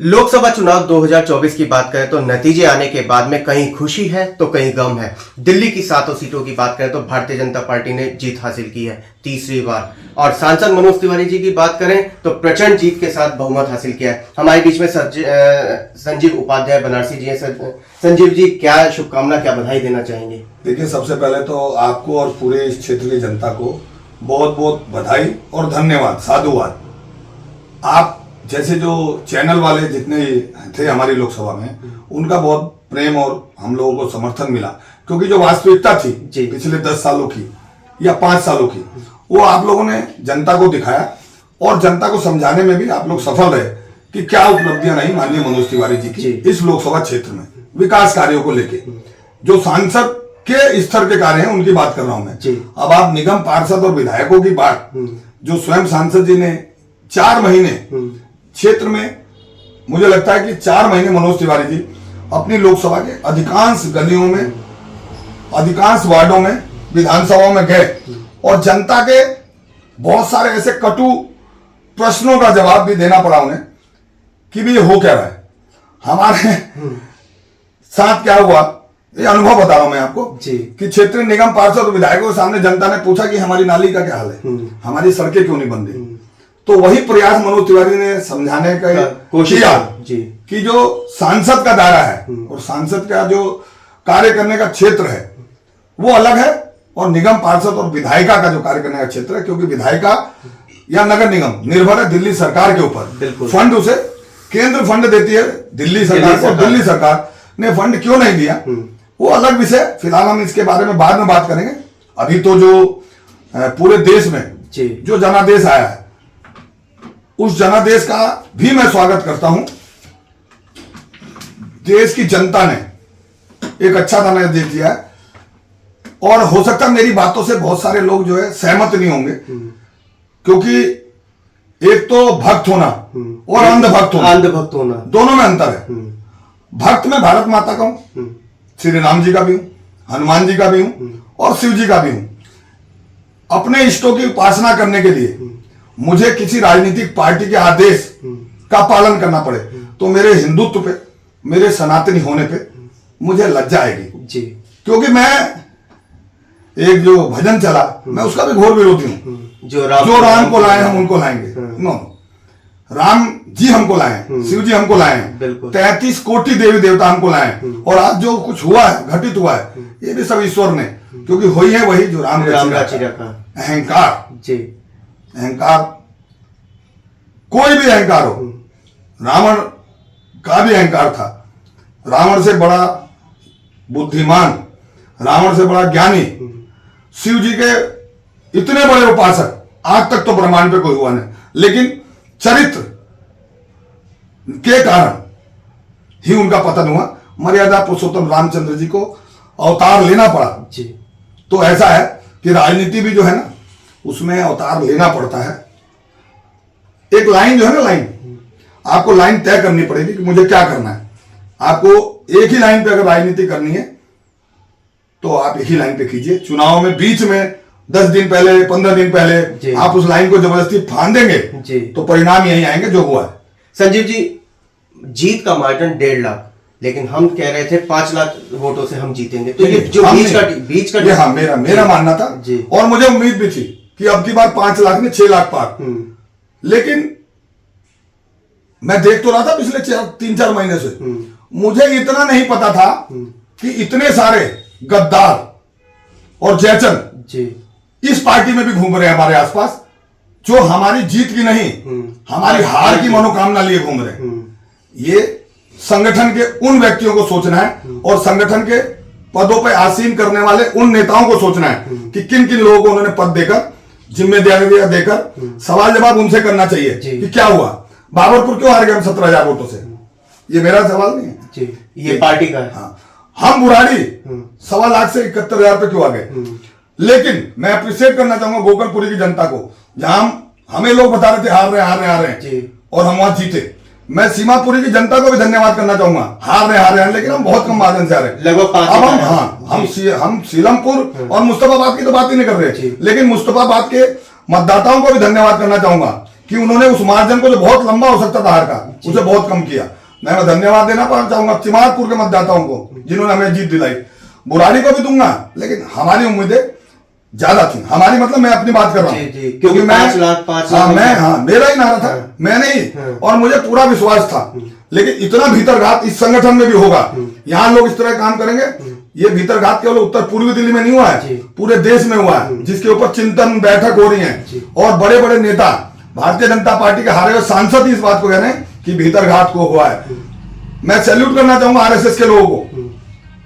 लोकसभा चुनाव 2024 की बात करें तो नतीजे आने के बाद में कहीं खुशी है तो कहीं गम है। दिल्ली की 7 सीटों की बात करें तो भारतीय जनता पार्टी ने जीत हासिल की है तीसरी बार, और सांसद मनोज तिवारी जी की बात करें तो प्रचंड जीत के साथ बहुमत हासिल किया है। हमारे बीच में संजीव उपाध्याय बनारसी जी हैं। संजीव जी, क्या शुभकामना, क्या बधाई देना चाहेंगे? देखिए, सबसे पहले तो आपको और पूरे इस क्षेत्र की जनता को बहुत बहुत बधाई और धन्यवाद, साधुवाद। आप जैसे जो चैनल वाले जितने थे हमारी लोकसभा में, उनका बहुत प्रेम और हम लोगों को समर्थन मिला, क्योंकि जो वास्तविकता थी पिछले 10 सालों की या 5 सालों की, वो आप लोगों ने जनता को दिखाया और जनता को समझाने में भी आप लोग सफल रहे कि क्या उपलब्धियां नहीं माननीय मनोज तिवारी जी की इस लोकसभा क्षेत्र में विकास कार्यों को लेके। जो सांसद के स्तर के कार्य हैं उनकी बात कर रहा हूं मैं। अब आप निगम पार्षद और विधायकों की बात, जो स्वयं सांसद जी ने 4 महीने क्षेत्र में, मुझे लगता है कि 4 महीने मनोज तिवारी जी अपनी लोकसभा के अधिकांश गलियों में, अधिकांश वार्डों में, विधानसभाओं में गए और जनता के बहुत सारे ऐसे कटु प्रश्नों का जवाब भी देना पड़ा उन्हें कि भी ये हो क्या रहा है, हमारे साथ क्या हुआ। ये अनुभव बता रहा हूं मैं आपको कि क्षेत्रीय निगम पार्षद और विधायकों के सामने जनता ने पूछा कि हमारी नाली का क्या हाल है, हमारी सड़कें क्यों नहीं बन रही। तो वही प्रयास मनोज तिवारी ने समझाने का कोशिश किया कि जो सांसद का दायरा है और सांसद का जो कार्य करने का क्षेत्र है वो अलग है, और निगम पार्षद और विधायिका का जो कार्य करने का क्षेत्र है, क्योंकि विधायिका या नगर निगम निर्भर है दिल्ली सरकार के ऊपर। फंड उसे केंद्र फंड देती है दिल्ली सरकार को, दिल्ली सरकार ने फंड क्यों नहीं दिया वो अलग विषय। फिलहाल हम इसके बारे में बाद में बात करेंगे। अभी तो जो पूरे देश में जो जनादेश आया है, उस जनादेश का भी मैं स्वागत करता हूं। देश की जनता ने एक अच्छा जनादेश दिया है, और हो सकता है मेरी बातों से बहुत सारे लोग जो है सहमत नहीं होंगे, क्योंकि एक तो भक्त होना और अंधभक्त होना दोनों में अंतर है। भक्त में भारत माता का हूं, श्री राम जी का भी हूं, हनुमान जी का भी हूं और शिव जी का भी हूं। अपने इष्टों की उपासना करने के लिए मुझे किसी राजनीतिक पार्टी के आदेश का पालन करना पड़े तो मेरे हिंदुत्व पे, मेरे सनातनी होने पे मुझे लज्जा आएगी। क्योंकि मैं एक जो भजन चला, मैं उसका भी घोर विरोधी हूं। जो राम को लाए हम उनको लाएंगे, नो, राम जी हमको लाए, शिव जी हमको लाए, 33 कोटि देवी देवता हमको लाए, और आज जो कुछ हुआ है, घटित हुआ है, ये भी सब ईश्वर ने, क्योंकि हुई है वही जो राम रचा। अहंकार, कोई भी अहंकार हो, रावण का भी अहंकार था। रावण से बड़ा बुद्धिमान, रावण से बड़ा ज्ञानी, शिव जी के इतने बड़े उपासक आज तक तो ब्रह्मांड पे कोई हुआ नहीं, लेकिन चरित्र के कारण ही उनका पतन हुआ। मर्यादा पुरुषोत्तम रामचंद्र जी को अवतार लेना पड़ा। तो ऐसा है कि राजनीति भी जो है ना, उसमें अवतार लेना पड़ता है। एक लाइन जो है ना, लाइन, आपको लाइन तय करनी पड़ेगी कि मुझे क्या करना है। आपको एक ही लाइन पे अगर राजनीति करनी है तो आप एक ही लाइन पे कीजिए। चुनाव में बीच में 10 दिन पहले, 15 दिन पहले आप उस लाइन को जबरदस्ती फांदेंगे तो परिणाम यही आएंगे जो हुआ है। संजीव जी, जीत का मार्जिन 1.5 लाख, लेकिन हम कह रहे थे 5 लाख वोटों से हम जीतेंगे। तो ये जो बीच का हाँ, मेरा मानना था, और मुझे उम्मीद भी थी कि अब की बार 5 लाख में 6 लाख पार। लेकिन मैं देख तो रहा था पिछले 3-4 महीने से, मुझे इतना नहीं पता था कि इतने सारे गद्दार और जयचंद इस पार्टी में भी घूम रहे हैं हमारे आसपास, जो हमारी जीत की नहीं, हमारी हार की मनोकामना लिए घूम रहे हैं। ये संगठन के उन व्यक्तियों को सोचना है और संगठन के पदों पर आसीन करने वाले उन नेताओं को सोचना है कि किन किन लोगों को उन्होंने पद देकर, जिम्मेदारियां देकर सवाल जवाब उनसे करना चाहिए कि क्या हुआ, बाबरपुर क्यों हार गए हम 17,000 वोटों से। ये मेरा सवाल नहीं है, ये पार्टी का है। हाँ, हम बुढ़ाड़ी 1.25 लाख से 71,000 पे क्यों आ गए। लेकिन मैं अप्रिशिएट करना चाहूंगा गोकलपुरी की जनता को, जहां हमें लोग बता रहे थे हार रहे हैं और हम वहां जीते। मैं सीमापुरी की जनता को भी धन्यवाद करना चाहूंगा, हार रहे हैं, लेकिन हम बहुत कम मार्जिन से आ रहे हैं, लगभग 5। अब हम सीलमपुर और मुस्तफाबाद की तो बात ही नहीं कर रहे, लेकिन मुस्तफाबाद के मतदाताओं को भी धन्यवाद करना चाहूंगा कि उन्होंने उस मार्जिन को जो बहुत लंबा हो सकता था हार का, उसे बहुत कम किया। मैं धन्यवाद देना चाहूंगा चिमारपुर के मतदाताओं को जिन्होंने हमें जीत दिलाई। बुराड़ी को भी दूंगा, लेकिन हमारी उम्मीदें ज्यादा थी। हमारी मतलब मैं अपनी बात कर रहा हूँ, क्योंकि मैं 5 लाख मेरा ही नारा था, मैंने ही, और मुझे पूरा विश्वास था। लेकिन इतना भीतरघात इस संगठन में भी होगा, यहाँ लोग इस तरह काम करेंगे, ये भीतरघात केवल उत्तर पूर्वी दिल्ली में नहीं हुआ है, पूरे देश में हुआ है, जिसके ऊपर चिंतन बैठक हो रही है और बड़े बड़े नेता भारतीय जनता पार्टी के हारे हुए सांसद ही इस बात को कह रहे हैं कि भीतरघात को हुआ है। मैं सैल्यूट करना चाहूंगा आरएसएस के लोगों को,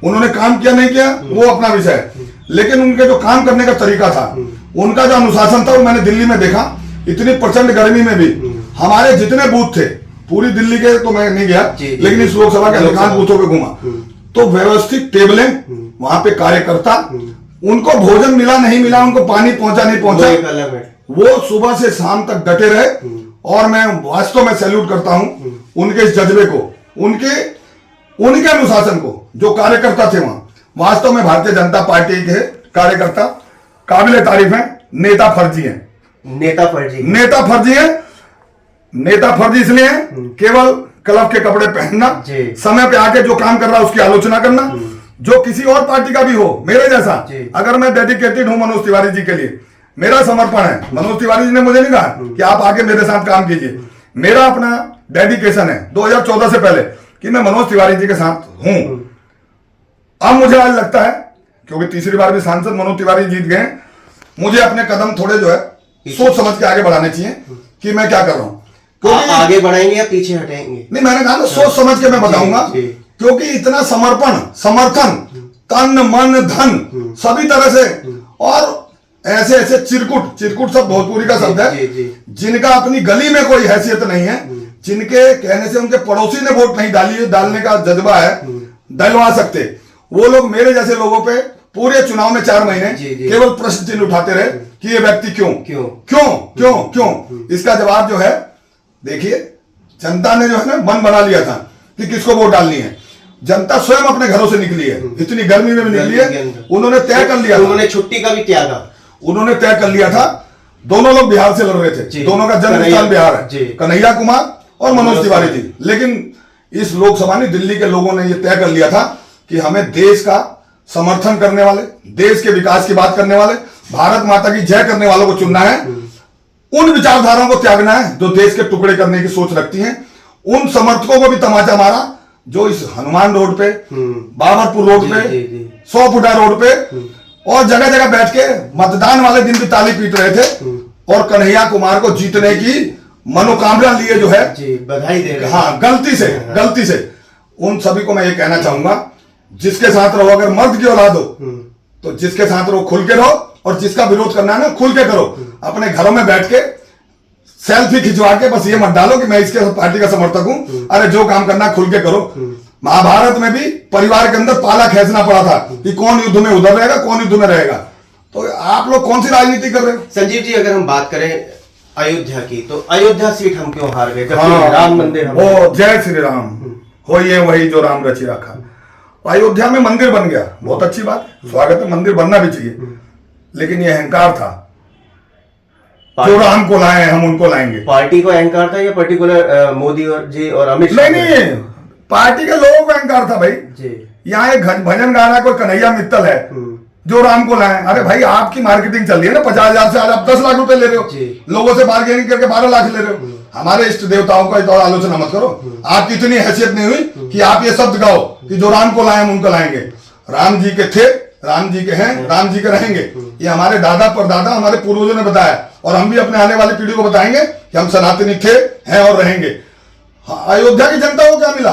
उन्होंने काम किया नहीं किया वो अपना विषय है, लेकिन उनके जो काम करने का तरीका था, उनका जो अनुशासन था, वो मैंने दिल्ली में देखा। इतनी प्रचंड गर्मी में भी हमारे जितने बूथ थे, पूरी दिल्ली के तो मैं नहीं गया, लेकिन इस लोकसभा के अधिकांश बूथों पे घूमा, तो व्यवस्थित टेबलें, वहां पे कार्यकर्ता, उनको भोजन मिला नहीं मिला, उनको पानी पहुंचा नहीं पहुंचा, वो सुबह से शाम तक डटे रहे। और मैं वास्तव में सैल्यूट करता हूं उनके इस जज्बे को, उनके अनुशासन को। जो कार्यकर्ता थे वहां, वास्तव में भारतीय जनता पार्टी के कार्यकर्ता काबिले तारीफ हैं। नेता फर्जी है, नेता फर्जी इसलिए है केवल क्लब के कपड़े पहनना, समय पे आके जो काम कर रहा है उसकी आलोचना करना, जो किसी और पार्टी का भी हो मेरे जैसा। अगर मैं डेडिकेटेड हूं मनोज तिवारी जी के लिए, मेरा समर्पण है। मनोज तिवारी जी ने मुझे नहीं कहा कि आप आके मेरे साथ काम कीजिए, मेरा अपना डेडिकेशन है 2014 से पहले कि मैं मनोज तिवारी जी के साथ हूं। अब मुझे आज लगता है, क्योंकि तीसरी बार भी सांसद मनोज तिवारी जीत गए, मुझे अपने कदम थोड़े जो है सोच समझ के आगे बढ़ाने चाहिए कि मैं क्या कर रहा हूं। आगे बढ़ाएंगे या पीछे हटेंगे? नहीं, मैंने कहा ना सोच समझ के मैं बताऊंगा, क्योंकि इतना समर्पण, समर्थन, तन मन धन सभी तरह से, और ऐसे ऐसे चिरकुट सब भोजपुरी का शब्द है, जिनका अपनी गली में कोई हैसियत नहीं है, जिनके कहने से उनके पड़ोसी ने वोट नहीं डालने का जज्बा है, डलवा सकते, वो लोग मेरे जैसे लोगों पे पूरे चुनाव में 4 महीने केवल प्रश्न चिन्ह उठाते रहे कि ये व्यक्ति क्यों। इसका जवाब जो है, देखिए, जनता ने जो है ना मन बना लिया था कि किसको वोट डालनी है। जनता स्वयं अपने घरों से निकली है, इतनी गर्मी में भी निकली है, उन्होंने तय कर लिया, उन्होंने छुट्टी का भी त्यागा, उन्होंने तय कर लिया था। दोनों लोग बिहार से लड़ रहे थे, दोनों का जन्म स्थान बिहार है, कन्हैया कुमार और मनोज तिवारी जी। लेकिन इस लोकसभा में दिल्ली के लोगों ने यह तय कर लिया था कि हमें देश का समर्थन करने वाले, देश के विकास की बात करने वाले, भारत माता की जय करने वालों को चुनना है, उन विचारधाराओं को त्यागना है जो देश के टुकड़े करने की सोच रखती हैं। उन समर्थकों को भी तमाचा मारा जो इस हनुमान रोड पे, बाबरपुर रोड पे, 100 फुटा रोड पे और जगह जगह बैठ के मतदान वाले दिन भी ताली पीट रहे थे और कन्हैया कुमार को जीतने की मनोकामना लिए जो है बधाई दे रहे। हाँ, गलती से उन सभी को मैं ये कहना चाहूंगा, जिसके साथ रहो, अगर मर्द की औलाद हो तो जिसके साथ रहो खुल के रहो, और जिसका विरोध करना है ना खुल के करो। अपने घरों में बैठ के सेल्फी खिंचवा के बस ये मत डालो कि मैं इसके पार्टी का समर्थक हूं। अरे जो काम करना है खुल के करो। महाभारत में भी परिवार के अंदर पाला खींचना पड़ा था कि कौन युद्ध में उधर रहेगा, कौन युद्ध में रहेगा। तो आप लोग कौन सी राजनीति कर रहे हो? संजीव जी, अगर हम बात करें अयोध्या की, तो अयोध्या सीट हम क्यों हार गए? राम मंदिर, ओ जय श्री राम हो, ये वही जो राम रची रखा। अयोध्या में मंदिर बन गया, बहुत अच्छी बात, स्वागत है, मंदिर बनना भी चाहिए, लेकिन ये अहंकार था, जो राम को लाए हम उनको लाएंगे। पार्टी को अहंकार था या पर्टिकुलर मोदी और जी और अमित शाह? नहीं, पार्टी के लोगों को अहंकार था भाई। यहाँ एक भजन गाना कोई कन्हैया मित्तल है जो राम को लाए। अरे भाई, आपकी मार्केटिंग चल रही है ना, 50,000 से आज आप 10 लाख रुपए ले रहे हो, लोगों से बार्गेनिंग करके 12 लाख ले रहे हो। हमारे इष्ट देवताओं का तो आलोचना मत करो। आपकी इतनी हैसियत नहीं हुई कि आप ये शब्द गाओ कि जो राम को लाए हम उनको लाएंगे। राम जी के थे, राम जी के हैं, राम जी के रहेंगे। ये हमारे दादा परदादा, हमारे पूर्वजों ने बताया, और हम भी अपने आने वाली पीढ़ी को बताएंगे कि हम सनातनी थे, हैं और रहेंगे। अयोध्या की जनता को क्या मिला?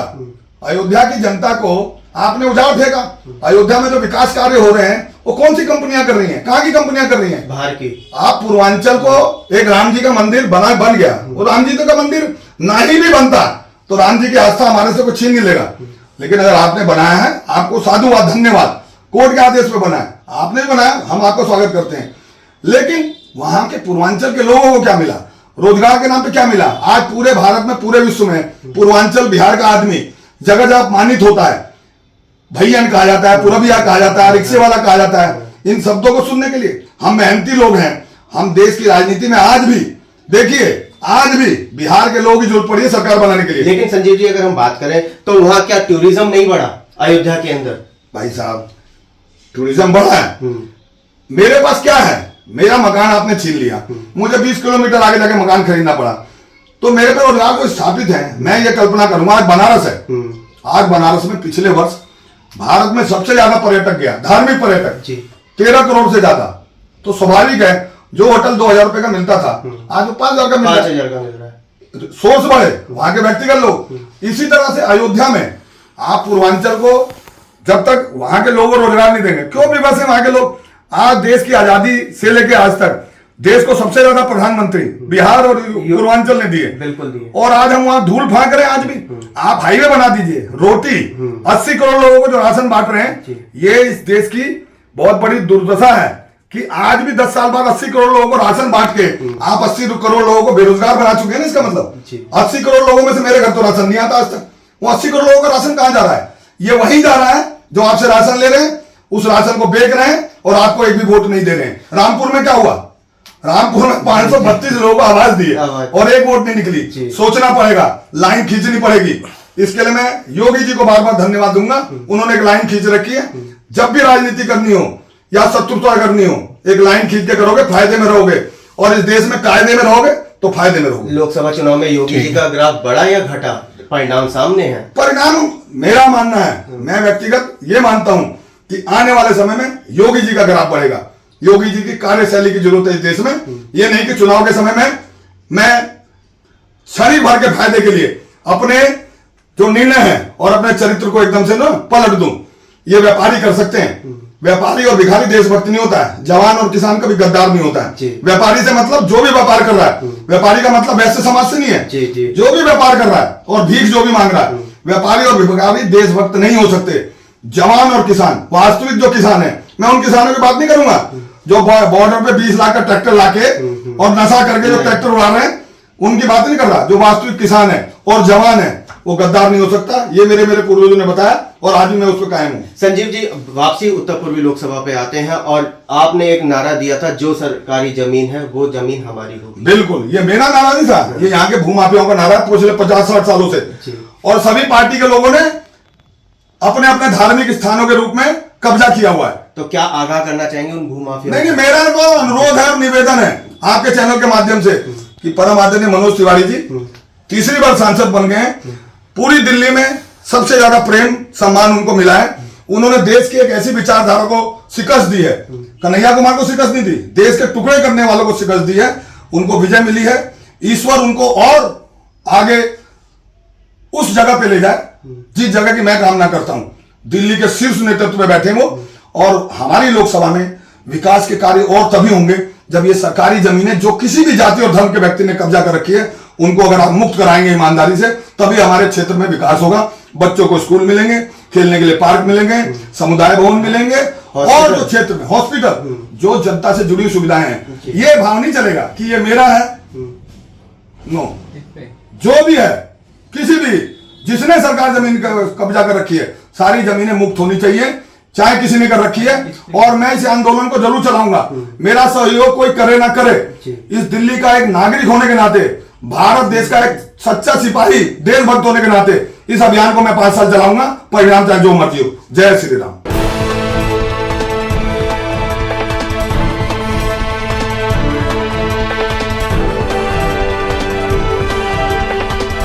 अयोध्या की जनता को आपने उजाड़ फेंका। अयोध्या में जो विकास कार्य हो रहे हैं वो कौन सी कंपनियां कर रही हैं? कहां की कंपनियां कर रही हैं? बाहर की। आप पूर्वांचल को एक राम जी का मंदिर बन गया, वो राम जी का मंदिर नहीं भी बनता तो राम जी की आस्था हमारे से कुछ छीन नहीं लेगा। लेकिन अगर आपने बनाया है, आपको साधुवाद, धन्यवाद, कोर्ट के आदेश पे बनाया, आपने बनाया, हम आपको स्वागत करते हैं। लेकिन वहां के पूर्वांचल के लोगों को क्या मिला? रोजगार के नाम पे क्या मिला? आज पूरे भारत में, पूरे विश्व में पूर्वांचल बिहार का आदमी जगह जगह अपमानित होता है। भैयन कहा जाता है, पुरबिया कहा जाता है, रिक्शे वाला कहा जाता है। इन शब्दों को सुनने के लिए हम मेहनती लोग हैं। हम देश की राजनीति में आज भी देखिए आज भी बिहार के लोगों की जरूरत पड़ी है सरकार बनाने के लिए। लेकिन संजीव जी, अगर हम बात करें तो वहां क्या टूरिज्म नहीं बढ़ा अयोध्या के अंदर? भाई साहब, टूरिज्म बढ़ा है। मेरे पास क्या है, मेरा मकान आपने छीन लिया, मुझे 20 किलोमीटर आगे जाके मकान खरीदना पड़ा, तो मेरे पे रोजगार को स्थापित है। मैं ये कल्पना करूंगा, आज बनारस है, आज बनारस में पिछले वर्ष भारत में सबसे ज्यादा पर्यटक गया, धार्मिक पर्यटक 13 करोड़ से ज्यादा। तो स्वाभाविक है, जो होटल 2,000 रुपए का मिलता था आज वो 5,000 का मिल रहा है। सोर्स बढ़े वहां के व्यक्तिगत लोग। इसी तरह से अयोध्या में आप पूर्वांचल को जब तक वहां के लोगों को रोजगार नहीं देंगे, क्यों विवश है वहां के लोग? आज देश की आजादी से लेकर आज तक देश को सबसे ज्यादा प्रधानमंत्री बिहार और पूर्वांचल ने दिए, बिल्कुल दिए। और आज हम वहां धूल फांक रहे हैं। आज भी आप हाईवे बना दीजिए, रोटी 80 करोड़ लोगों को जो राशन बांट रहे हैं, ये इस देश की बहुत बड़ी दुर्दशा है कि आज भी 10 साल बाद 80 करोड़ लोगों को राशन बांट के आप 80 करोड़ लोगों को बेरोजगार बना चुके हैं ना। इसका मतलब 80 करोड़ लोगों में से मेरे घर तो राशन नहीं आता आज तक। वो 80 करोड़ लोगों का राशन कहां जा रहा है? ये वहीं जा रहा है जो आपसे राशन ले रहे हैं, उस राशन को बेच रहे हैं और आपको एक भी वोट नहीं दे रहे हैं। रामपुर में क्या हुआ? रामपुर में 532 लोगों को आवाज दी और एक वोट नहीं निकली। सोचना पड़ेगा, लाइन खींचनी पड़ेगी। इसके लिए मैं योगी जी को बार बार धन्यवाद दूंगा, उन्होंने एक लाइन खींच रखी है। जब भी राजनीति करनी हो या शत्रुता करनी हो, एक लाइन खींच के करोगे, फायदे में रहोगे, और इस देश में कायदे में रहोगे तो फायदे में रहोगे। लोकसभा चुनाव में योगी जी का ग्राफ बढ़ा या घटा? परिणाम सामने है। परिणाम मेरा मानना है, मैं व्यक्तिगत ये मानता हूं कि आने वाले समय में योगी जी का ग्राफ बढ़ेगा। योगी जी की कार्यशैली की जरूरत है इस देश में। ये नहीं कि चुनाव के समय में मैं शरीर भर के फायदे के लिए अपने जो निर्णय है और अपने चरित्र को एकदम से ना पलट दूं। ये व्यापारी कर सकते हैं। व्यापारी और भिखारी देशभक्त नहीं होता है, जवान और किसान कभी गद्दार नहीं होता है। व्यापारी से मतलब जो भी व्यापार कर रहा है, व्यापारी का मतलब वैसे समाज से नहीं है। जो भी व्यापार कर रहा है और भीख जो भी मांग रहा है, व्यापारी और भिखारी देशभक्त नहीं हो सकते। जवान और किसान, वास्तविक जो किसान है, मैं उन किसानों की बात नहीं करूंगा जो बॉर्डर पे 20 लाख का ट्रैक्टर लाके और नशा करके जो ट्रैक्टर उड़ा रहे हैं, उनकी बात नहीं कर रहा। जो वास्तविक किसान है और जवान है, वो गद्दार नहीं हो सकता। ये मेरे पूर्वजों ने बताया और आज भी मैं उस पर कायम हूं। संजीव जी, वापसी उत्तर पूर्वी लोकसभा पे आते हैं और आपने एक नारा दिया था, जो सरकारी जमीन है वो जमीन हमारी होगी। बिल्कुल, ये मेरा नारा नहीं था, ये यहाँ के भूमाफियाओं का नारा है पिछले 50-60 सालों से। और सभी पार्टी के लोगों ने अपने अपने धार्मिक स्थानों के रूप में कब्जा किया हुआ है। तो क्या आगाह करना चाहेंगे उन भूमाफिया? नहीं, मेरा तो अनुरोध है और निवेदन है आपके चैनल के माध्यम से कि परम आदरणीय मनोज तिवारी जी तीसरी बार सांसद बन गए हैं। पूरी दिल्ली में सबसे ज्यादा प्रेम सम्मान उनको मिला है। उन्होंने देश की एक ऐसी विचारधारा को शिकस्त दी है, कन्हैया कुमार को शिकस्त नहीं दी, देश के टुकड़े करने वालों को शिकस्त दी है। उनको विजय मिली है। ईश्वर उनको और आगे उस जगह पे ले जाए जिस जगह की मैं कामना करता हूं। दिल्ली के शीर्ष नेतृत्व में बैठे वो, और हमारी लोकसभा में विकास के कार्य और तभी होंगे जब ये सरकारी जमीनें जो किसी भी जाति और धर्म के व्यक्ति ने कब्जा कर रखी है, उनको अगर आप मुक्त कराएंगे ईमानदारी से, तभी हमारे क्षेत्र में विकास होगा। बच्चों को स्कूल मिलेंगे, खेलने के लिए पार्क मिलेंगे, समुदाय भवन मिलेंगे, और जो क्षेत्र में हॉस्पिटल, जो जनता से जुड़ी सुविधाएं हैं, ये भाव नहीं चलेगा कि ये मेरा है। नो, जो भी है, किसी भी जिसने सरकार जमीन कब्जा कर रखी है, सारी जमीनें मुक्त होनी चाहिए, चाहे किसी ने कर रखी है। और मैं इस आंदोलन को जरूर चलाऊंगा। मेरा सहयोग कोई करे ना करे, इस दिल्ली का एक नागरिक होने के नाते, भारत देश का एक सच्चा सिपाही, देशभक्त होने के नाते इस अभियान को मैं 5 साल चलाऊंगा, परिणाम चाहे जो मर्जी हो। जय श्री राम।